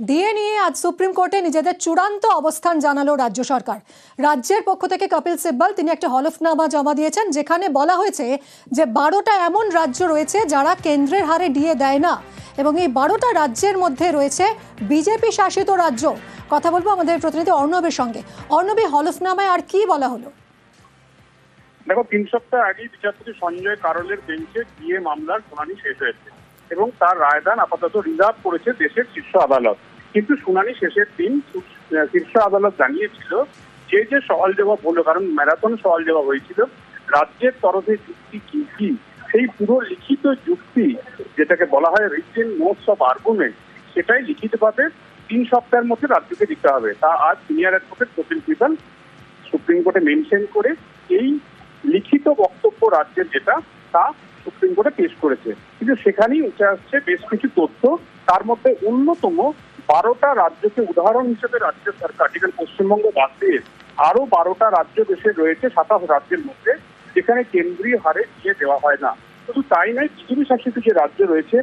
DA নিয়ে আজ supreme কোর্টে নিজেদের চূড়ান্ত অবস্থান জানালো রাজ্য সরকার। রাজ্যের পক্ষ থেকে কপিল সিব্বল তিনি একটা হলফনামা জমা দিয়েছেন, যেখানে বলা হয়েছে যে 12টা এমন রাজ্য রয়েছে যারা কেন্দ্রের হারে ডিএ দেয় না, এবং এই 12টা রাজ্যের মধ্যে রয়েছে বিজেপি শাসিত রাজ্য। কথা বলবো আমাদের প্রতিনিধি অর্ণবের সঙ্গে। অর্ণবী, হলফনামায় আর কি বলা হলো? দেখো, 3 সপ্তাহ আগেই বিচারপতি সঞ্জয় কারোলের বেঞ্চে ডিএ মামলার শুনানি শেষ হয়েছে এবং তার রায়দান আপাতত রিজার্ভ করেছে দেশের শীর্ষ আদালত। কিন্তু শুনানি শেষের দিন শীর্ষ আদালত জানিয়েছিল যে সওয়াল জবাব হলো, কারণ ম্যারাথন সওয়াল জবাব হয়েছিল, রাজ্যের তরফে যুক্তি কি কি সেই পুরো লিখিত যুক্তি, যেটাকে বলা হয় রিটেন নোটস অফ আর্গুমেন্ট, সেটাই লিখিতভাবে 3 সপ্তাহের মধ্যে রাজ্যকে দিতে হবে। তা আজ senior advocate Kapil Sibal supreme কোর্টে মেনশন করে এই লিখিত বক্তব্য রাজ্যের যেটা তা সুপ্রিম কোর্টে পেশ করেছে। কিন্তু সেখানেই উঠে আসছে বেশ কিছু তথ্য। তার মধ্যে অন্যতম 12টা রাজ্যকে উদাহরণ হিসেবে রাজ্য সরকার, যেখানে পশ্চিমবঙ্গ বাদ দিয়ে আরো 12টা রাজ্য দেশে রয়েছে 27 রাজ্যের মধ্যে, যেখানে কেন্দ্রীয় হারে দিয়ে দেওয়া হয় না। শুধু তাই নয়, বিজেপি শাসিত যে রাজ্য রয়েছে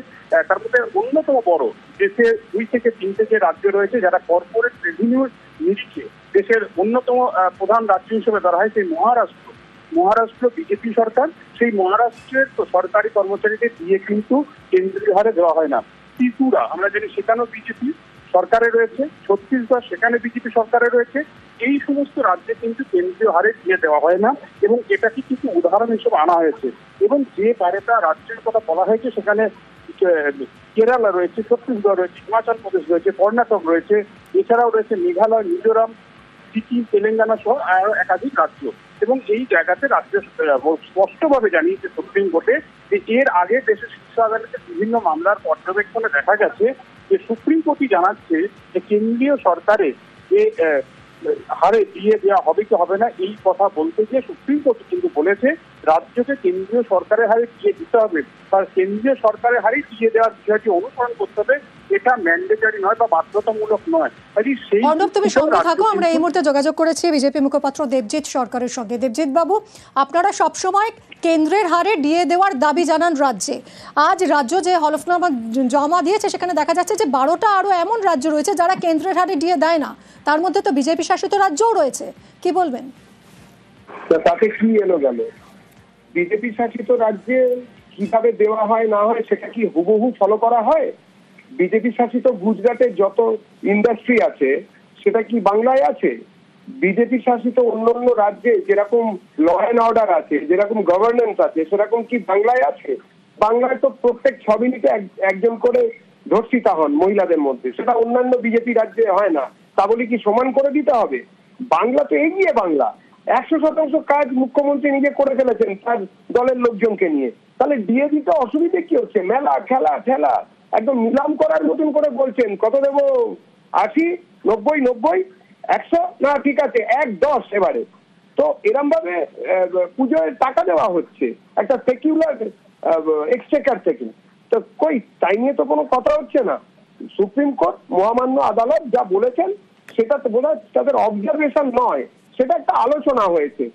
তার মধ্যে অন্যতম বড় দেশে 2 থেকে 3টে যে রাজ্য রয়েছে যারা কর্পোরেট রেভিনিউর নিরিখে দেশের অন্যতম প্রধান রাজ্য হিসেবে ধরা হয়, সেই মহারাষ্ট্র বিজেপি সরকার, সেই মহারাষ্ট্রের সরকারি কর্মচারীদের দিয়ে কিন্তু কেন্দ্রীয় হারে দেওয়া হয় না। ত্রিপুরা আমরা জানি সেখানেও বিজেপি সরকারে রয়েছে, ছত্তিশগড় সেখানে বিজেপি সরকারে রয়েছে। এই সমস্ত রাজ্যে কিন্তু কেন্দ্রীয় হারে দিয়ে দেওয়া হয় না এবং এটাকে কিছু উদাহরণ হিসেবে আনা হয়েছে। এবং যে 12টা রাজ্যের কথা বলা হয়েছে সেখানে কেরালা রয়েছে, ছত্তিশগড় রয়েছে, হিমাচল প্রদেশ রয়েছে, কর্ণাটক রয়েছে, এছাড়াও রয়েছে মেঘালয়, মিজোরাম, সিকিম, তেলেঙ্গানা সহ আরো একাধিক রাজ্য। এবং এই জায়গাতে রাজ্য স্পষ্টভাবে জানিয়েছে সুপ্রিম কোর্টে যে এর আগে দেশের শীর্ষ আদালতের বিভিন্ন মামলার পর্যবেক্ষণে দেখা গেছে যে সুপ্রিম কোর্টই জানাচ্ছে যে কেন্দ্রীয় সরকারের যে হারে দিয়ে দেওয়া হবে কি হবে না এই কথা বলতে গিয়ে সুপ্রিম কোর্ট কিন্তু বলেছে রাজ্যকে কেন্দ্রীয় সরকারের হারে দিয়ে দিতে হবে, তার কেন্দ্রীয় সরকারের হারে দিয়ে দেওয়ার বিষয়টি অনুসরণ করতে হবে। এটা ম্যান্ডেটরি নয় বা বাধ্যতামূলক নয়। অর্ণব, তুমি সঙ্গে থাকো। আমরা এই মুহূর্তে যোগাযোগ করেছি বিজেপি মুখপাত্র দেবজিৎ সরকারের সঙ্গে। দেবজিৎ বাবু, আপনারা সবসময় কেন্দ্রের হারে দিয়ে দেওয়ার দাবি জানান রাজ্যে। আজ রাজ্য যে হলফনামা জমা দিয়েছে সেখানে দেখা যাচ্ছে যে 12টা আরো এমন রাজ্য রয়েছে যারা কেন্দ্রের হারে দিয়ে দেয় না, তার মধ্যে তো বিজেপি শাসিত রাজ্যও রয়েছে। কি বলবেন? তাতে কি এলো গেল? বিজেপি শাসিত রাজ্যে কিভাবে দেওয়া হয় না হয় সেটা কি হুবহু ফলো করা হয়? বিজেপি শাসিত গুজরাটের যত ইন্ডাস্ট্রি আছে সেটা কি বাংলায় আছে? বিজেপি শাসিত অন্যান্য রাজ্যে যেরকম ল অ্যান্ড অর্ডার আছে, যেরকম গভর্নেন্স আছে, সেরকম কি বাংলায় আছে? বাংলায় তো প্রত্যেক 6 মিনিটে একজন করে ধর্ষিতা হন মহিলাদের মধ্যে, সেটা অন্যান্য বিজেপি রাজ্যে হয় না। তা বলি কি সমান করে দিতে হবে? বাংলা তো এগিয়ে বাংলা, 100% কাজ মুখ্যমন্ত্রী নিজে করে ফেলেছেন তার দলের লোকজনকে নিয়ে। তাহলে ডিএ দিতে অসুবিধে কি হচ্ছে? মেলা খেলা ঠেলা একদম নিলাম করার মতন করে বলছেন। কত দেবো? 80, 90, 90, 100? না ঠিক আছে 110 এবারে। তো এরম ভাবে পুজোয় টাকা দেওয়া হচ্ছে একটা সেকুলার এক্সচেকার থেকে। তো কই তাই নিয়ে তো কোনো কথা হচ্ছে না। সুপ্রিম কোর্ট মহামান্য আদালত যা বলেছেন সেটা তো বোধহয় তাদের অবজারভেশন নয়, সেটা একটা আলোচনা হয়েছে।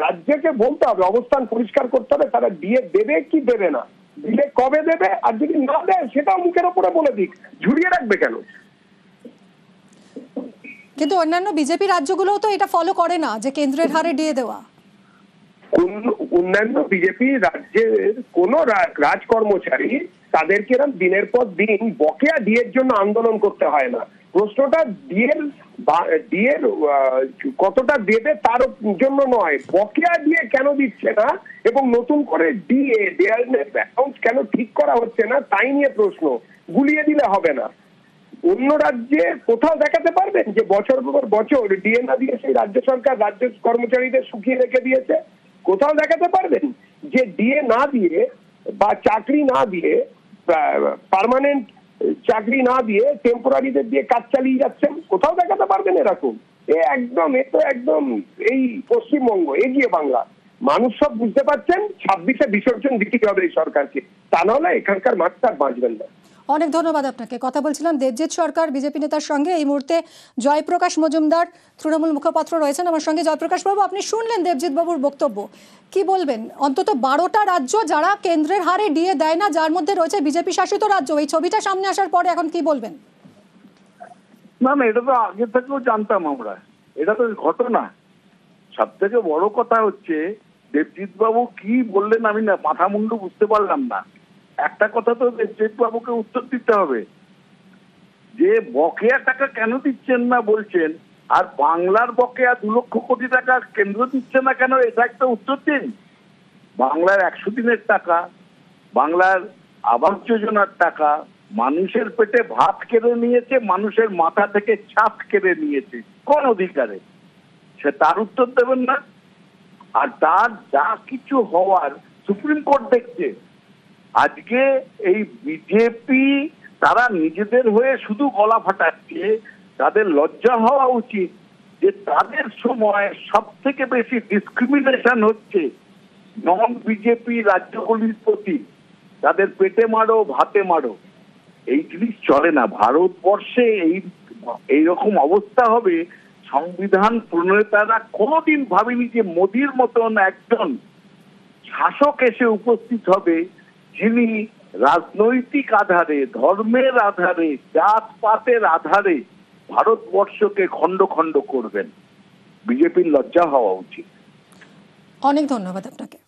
রাজ্যকে বলতে হবে, অবস্থান পরিষ্কার করতে হবে, তারা দিয়ে দেবে কি দেবে না, দিলে কবে দেবে, আর যদি না দেয় সেটাও মুখের উপরে বলে দিক, ঝুলিয়ে রাখবে কেন? কিন্তু অন্যান্য বিজেপি রাজ্যগুলোও তো এটা ফলো করে না যে কেন্দ্রের হারে দিয়ে দেওয়া। অন্যান্য বিজেপি রাজ্যের কোন রাজ কর্মচারী তাদেরকে এরকম দিনের পর দিন বকেয়া ডিএর জন্য আন্দোলন করতে হয় না। প্রশ্নটা ডিএর কতটা দেবে তার জন্য নয়, বকেয়া দিয়ে কেন দিচ্ছে না এবং নতুন করে ডিএ অ্যাকাউন্ট কেন ঠিক করা হচ্ছে না তাই নিয়ে প্রশ্ন। গুলিয়ে দিলে হবে না। অন্য রাজ্যে কোথাও দেখাতে পারবেন যে বছর পর বছর ডিএ না দিয়ে সেই রাজ্য সরকার রাজ্য কর্মচারীদের শুকিয়ে রেখে দিয়েছে? কোথাও দেখাতে পারবেন যে ডিএ না দিয়ে বা চাকরি না দিয়ে, পার্মানেন্ট চাকরি না দিয়ে টেম্পোরারিদের দিয়ে কাজ চালিয়ে যাচ্ছেন? কোথাও দেখাতে পারবেন এরকম? এ তো একদম এই পশ্চিমবঙ্গ এগিয়ে বাংলা। মানুষ সব বুঝতে পারছেন, 26-এ বিসর্জন দিতে হবে এই সরকারকে, তা নাহলে এখানকার মাঠটা বাঁচবেন না। অনেক ধন্যবাদ আপনাকে। কথা বলছিলাম দেবজিৎ সরকার বিজেপি নেতার সঙ্গে। এই মুহূর্তে জয়প্রকাশ মজুমদার তৃণমূল মুখপাত্র রয়েছেন আমার সঙ্গে। জয়প্রকাশ বাবু, আপনি শুনলেন দেবজিৎ বাবুর বক্তব্য, কি বলবেন? অন্তত 12টা রাজ্য যারা কেন্দ্রের হারে ডিএ দেয় না, যার মধ্যে রয়েছে বিজেপি শাসিত রাজ্য, এই ছবিটা সামনে আসার পরে এখন কি বলবেন? না না, এটা তো আগে থেকেও জানতাম আমরা, এটা তো ঘটনা। সব থেকে বড় কথা হচ্ছে দেবজিৎ বাবু কি বললেন আমি না মাথা মুন্ডু বুঝতে পারলাম না। একটা কথা তো দেবজিৎ বাবুকে উত্তর দিতে হবে যে বকেয়া টাকা কেন দিচ্ছেন না বলছেন, আর বাংলার বকেয়া 2 লক্ষ কোটি টাকা কেন্দ্র দিচ্ছে না কেন, এটা একটা উত্তর দিন। বাংলার 100 দিনের টাকা, বাংলার আবাস যোজনার টাকা মানুষের পেটে ভাত কেড়ে নিয়েছে, মানুষের মাথা থেকে ছাদ কেড়ে নিয়েছে, কোন অধিকারে? সে তার উত্তর দেবেন না। আর তার যা কিছু হওয়ার সুপ্রিম কোর্ট দেখছে। আজকে এই বিজেপি তারা নিজেদের হয়ে শুধু গলা ফাটাচ্ছে, তাদের লজ্জা হওয়া উচিত যে তাদের সময় সব থেকে বেশি ডিসক্রিমিনেশন হচ্ছে নন বিজেপি রাজ্যগুলির প্রতি। তাদের পেটে মারো ভাতে মারো, এই জিনিস চলে না। ভারতবর্ষে এইরকম অবস্থা হবে, সংবিধান প্রণেতারা কোনোদিন ভাবেনি যে মোদির মতন একজন শাসক এসে উপস্থিত হবে যিনি রাজনৈতিক আধারে, ধর্মের আধারে, জাতপাতের আধারে ভারতবর্ষকে খণ্ড খণ্ড করবেন। বিজেপির লজ্জা হওয়া উচিত। অনেক ধন্যবাদ আপনাকে।